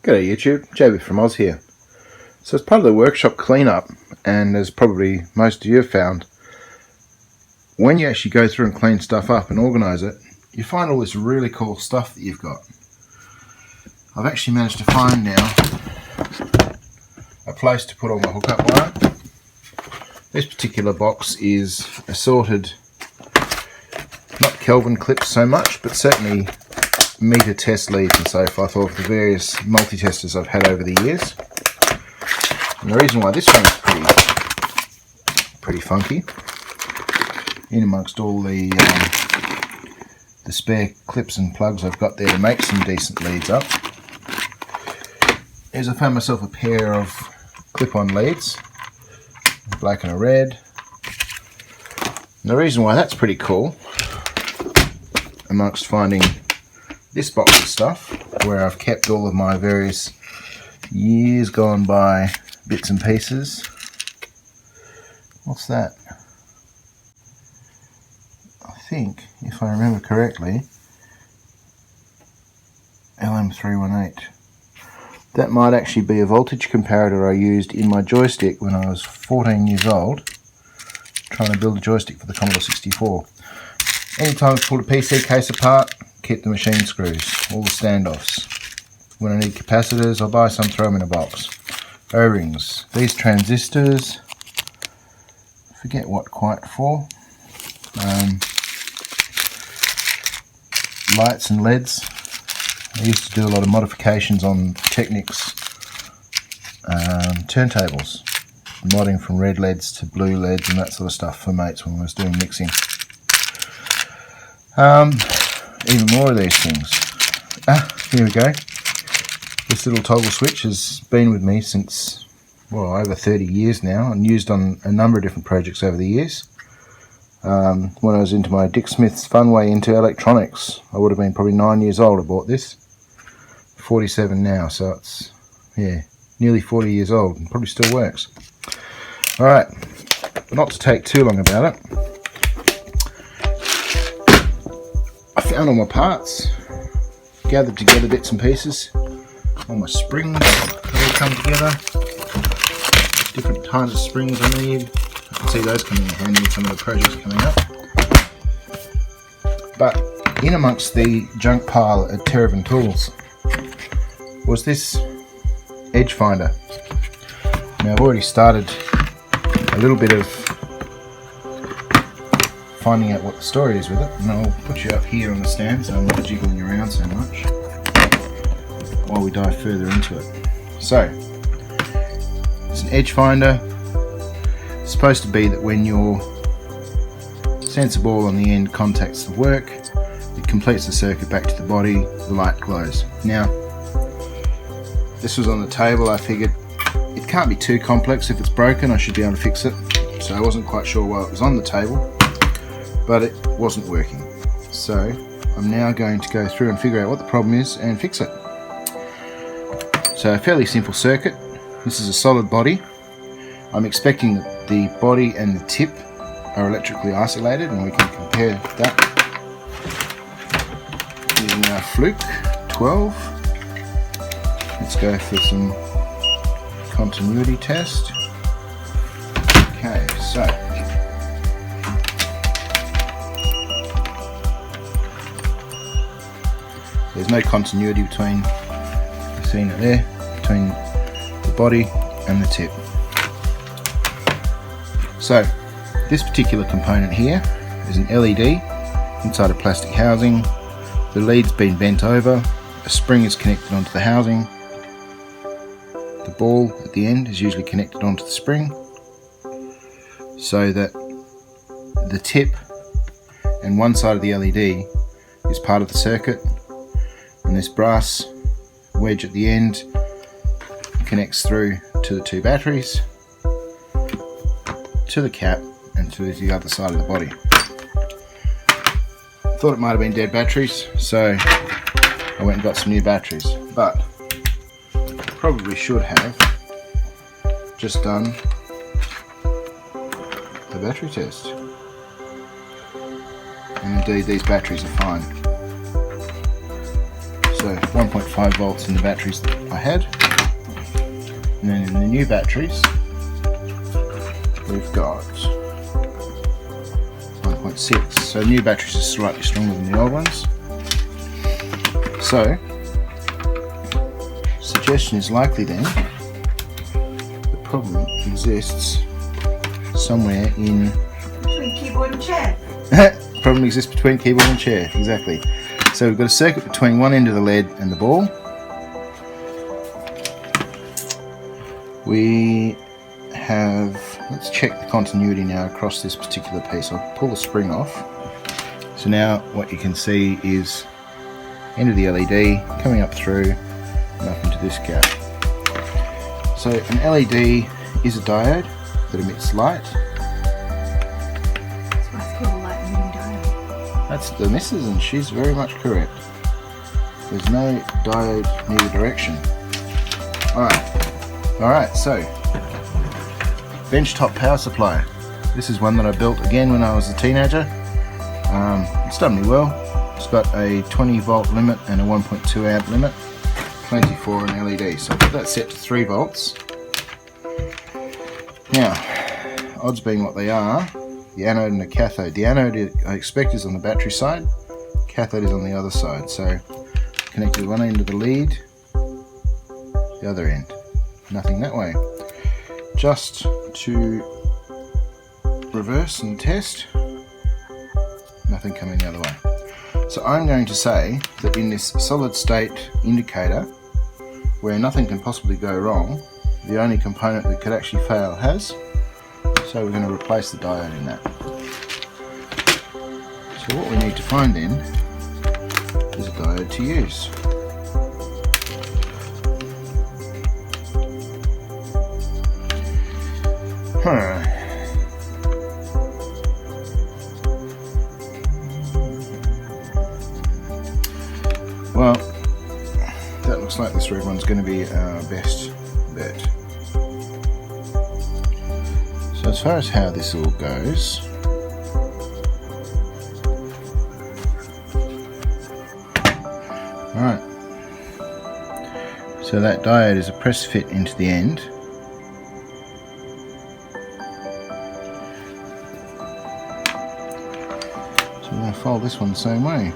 G'day YouTube, JB from Oz here. So as part of the workshop cleanup, and as probably most of you have found, when you actually go through and clean stuff up and organise it, you find all this really cool stuff that you've got. I've actually managed to find now a place to put all my hookup wire. This particular box is assorted, not Kelvin clips so much, but certainly meter test leads and so forth of the various multi-testers I've had over the years. And the reason why this one's pretty funky, in amongst all the spare clips and plugs I've got there to make some decent leads up, is I found myself a pair of clip-on leads, a black and a red. And the reason why that's pretty cool, amongst finding this box of stuff where I've kept all of my various years gone by bits and pieces. What's that? I think, if I remember correctly, LM318. That might actually be a voltage comparator I used in my joystick when I was 14 years old, trying to build a joystick for the Commodore 64. Anytime I've pulled a PC case apart, keep the machine screws, all the standoffs. When I need capacitors, I'll buy some, throw them in a box. O-rings, these transistors, forget what quite for. Lights and LEDs. I used to do a lot of modifications on Technics turntables, modding from red LEDs to blue LEDs and that sort of stuff for mates when I was doing mixing. Even more of these things. Here we go. This little toggle switch has been with me since, well, over 30 years now, and used on a number of different projects over the years. When I was into my Dick Smith's fun way into electronics, I would have been probably 9 years old. I bought this. 47 now, so it's, yeah, nearly 40 years old and probably still works. Alright, not to take too long about it, I found all my parts, gathered together bits and pieces, all my springs, they all come together, different kinds of springs I need. I can see those coming in handy in some of the projects coming up. But in amongst the junk pile at Terravan Tools was this edge finder. Now I've already started a little bit of finding out what the story is with it, and I'll put you up here on the stand so I'm not jiggling around so much while we dive further into it. So, it's an edge finder. It's supposed to be that when your sensor ball on the end contacts the work, it completes the circuit back to the body, the light glows. Now, this was on the table. I figured it can't be too complex. If it's broken, I should be able to fix it. So I wasn't quite sure why it was on the table, but it wasn't working. So I'm now going to go through and figure out what the problem is and fix it. So a fairly simple circuit. This is a solid body. I'm expecting that the body and the tip are electrically isolated, and we can compare that using our Fluke 12. Let's go for some continuity test. Okay, so there's no continuity between, you've seen it there, between the body and the tip. So this particular component here is an LED inside a plastic housing. The lead's been bent over, a spring is connected onto the housing. The ball at the end is usually connected onto the spring so that the tip and one side of the LED is part of the circuit, and this brass wedge at the end connects through to the two batteries, to the cap, and to the other side of the body. Thought it might have been dead batteries, so I went and got some new batteries, but probably should have just done the battery test. And indeed these batteries are fine. So So 1.5 volts in the batteries that I had. And then in the new batteries, we've got 1.6. So new batteries are slightly stronger than the old ones. So, suggestion is likely then, the problem exists somewhere in... Between keyboard and chair. Problem exists between keyboard and chair, exactly. So we've got a circuit between one end of the LED and the ball. We have, let's check the continuity now across this particular piece. I'll pull the spring off. So now what you can see is end of the LED coming up through and up into this gap. So an LED is a diode that emits light. That's why it's called a light emitting diode. That's the missus, and she's very much correct. There's no diode near the direction. Alright, so benchtop power supply. This is one that I built again when I was a teenager. It's done me well. It's got a 20 volt limit and a 1.2 amp limit. Plenty for an LED. So I've got that set to 3 volts. Now, odds being what they are, the anode and the cathode. The anode I expect is on the battery side, cathode is on the other side. So connected one end of the lead, the other end. Nothing that way. Just to reverse and test, nothing coming the other way. So I'm going to say that in this solid state indicator, where nothing can possibly go wrong, the only component that could actually fail has. So we're going to replace the diode in that. So what we need to find then is a diode to use. Well, that looks like this red one's going to be our best bet. So as far as how this all goes, alright, so that diode is a press fit into the end. So we're going to fold this one the same way.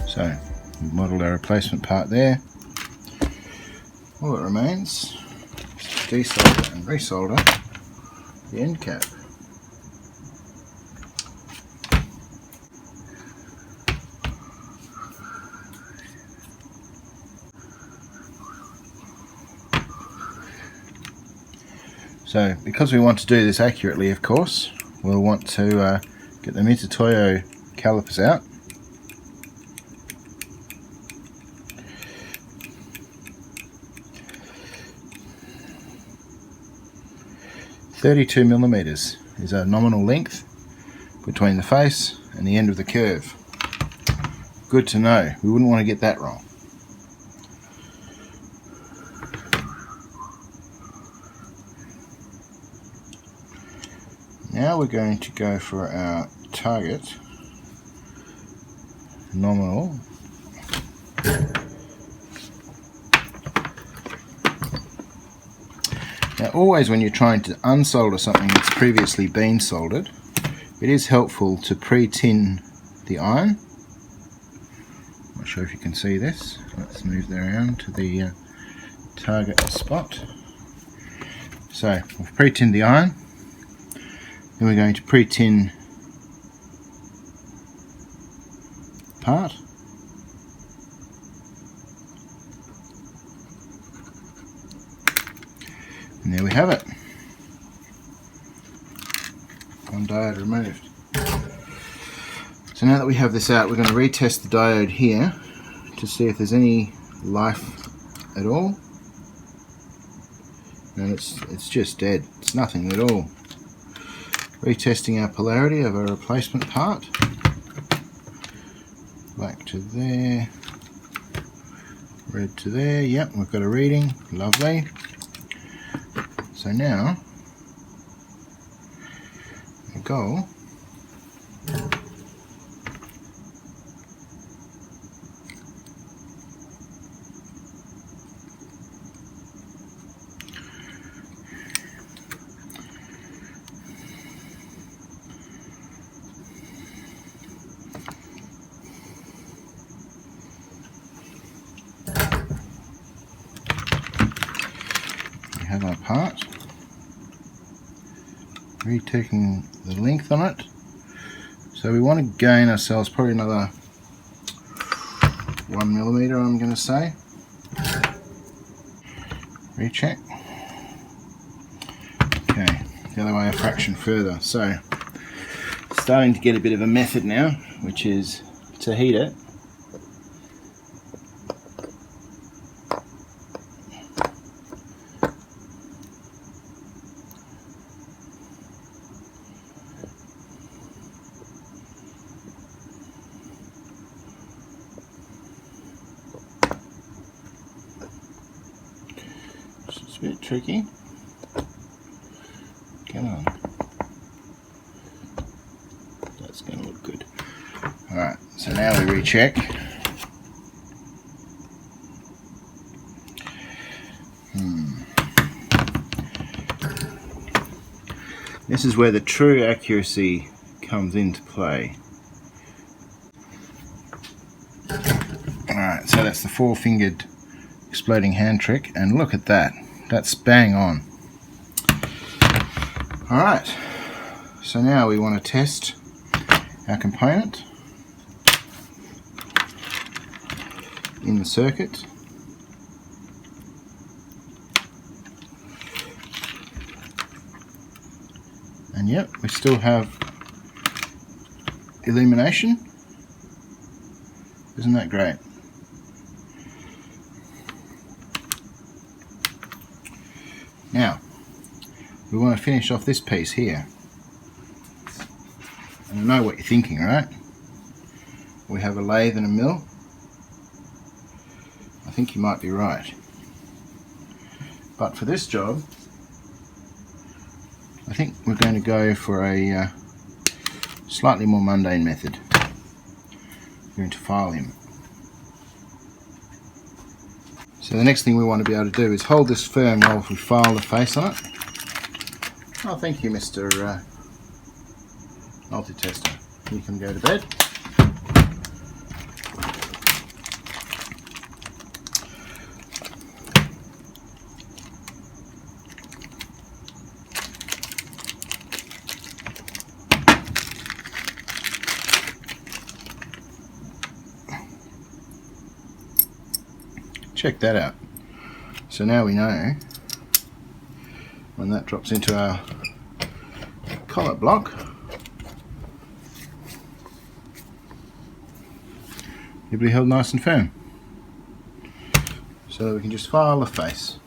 So we've modelled our replacement part there. All that remains is to desolder and resolder the end cap. So because we want to do this accurately, of course, we'll want to get the Mitutoyo calipers out. .32mm is our nominal length between the face and the end of the curve. Good to know. We wouldn't want to get that wrong. Now we're going to go for our target nominal. Now always when you're trying to unsolder something that's previously been soldered, it is helpful to pre-tin the iron. I'm not sure if you can see this. Let's move that around to the target spot. So we've pre-tinned the iron. Then we're going to pre-tin part. And there we have it. One diode removed. So now that we have this out, we're going to retest the diode here to see if there's any life at all. And it's just dead. It's nothing at all. Retesting our polarity of our replacement part. Black to there. Red to there. Yep, we've got a reading. Lovely. So now the goal we have our part, retaking the length on it. So we want to gain ourselves probably another 1 millimeter, I'm going to say. Recheck. Okay, the other way a fraction further. So starting to get a bit of a method now, which is to heat it. It's a bit tricky. Come on. That's going to look good. Alright, so now we recheck. This is where the true accuracy comes into play. Alright, so that's the 4-fingered exploding hand trick, and look at that. That's bang on. Alright, so now we want to test our component in the circuit. And yep, we still have illumination. Isn't that great? Now, we want to finish off this piece here. And I know what you're thinking, right? We have a lathe and a mill. I think you might be right. But for this job, I think we're going to go for a slightly more mundane method. We're going to file him. So the next thing we want to be able to do is hold this firm while we file the face on it. Oh, thank you, Mr. Multi-tester. You can go to bed. Check that out. So now we know when that drops into our collet block, it'll be held nice and firm. So that we can just file the face.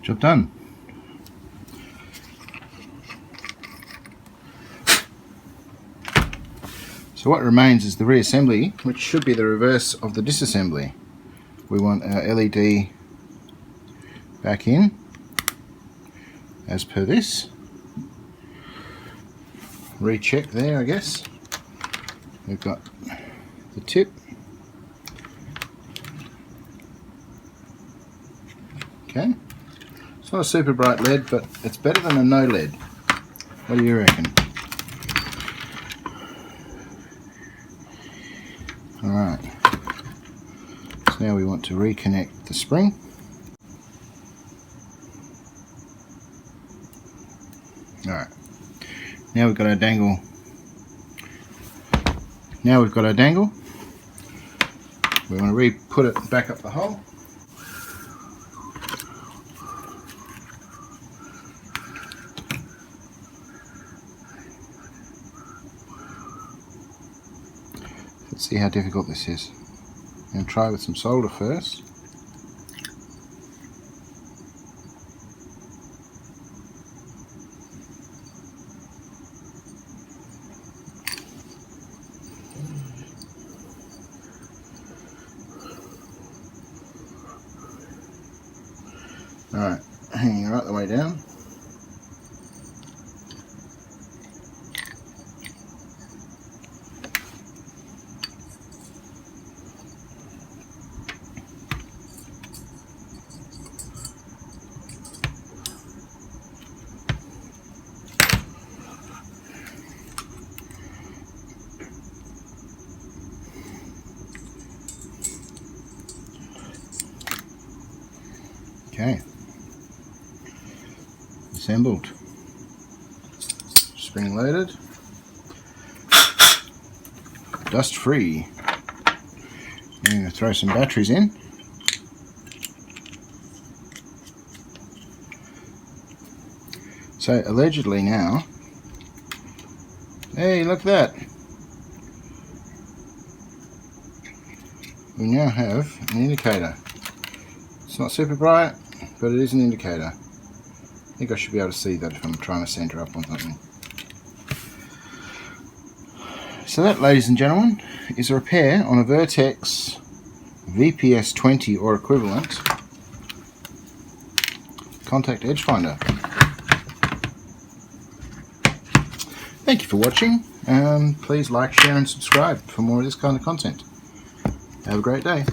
Job done. So what remains is the reassembly, which should be the reverse of the disassembly. We want our LED back in, as per this. Recheck there, I guess. We've got the tip. Okay. It's not a super bright LED, but it's better than a no LED. What do you reckon? Alright. So now we want to reconnect the spring. Alright. Now we've got our dangle. Now we've got our dangle. We want to put it back up the hole. Let's see how difficult this is. I'm going to try with some solder first. Alright, hanging right the way down. Okay. Assembled, spring loaded, dust free. I'm going to throw some batteries in. So allegedly now, hey, look at that, we now have an indicator. It's not super bright, but it is an indicator. I think I should be able to see that if I'm trying to center up on something. So that, ladies and gentlemen, is a repair on a Vertex VPS 20 or equivalent contact edge finder. Thank you for watching. Please like, share and subscribe for more of this kind of content. Have a great day.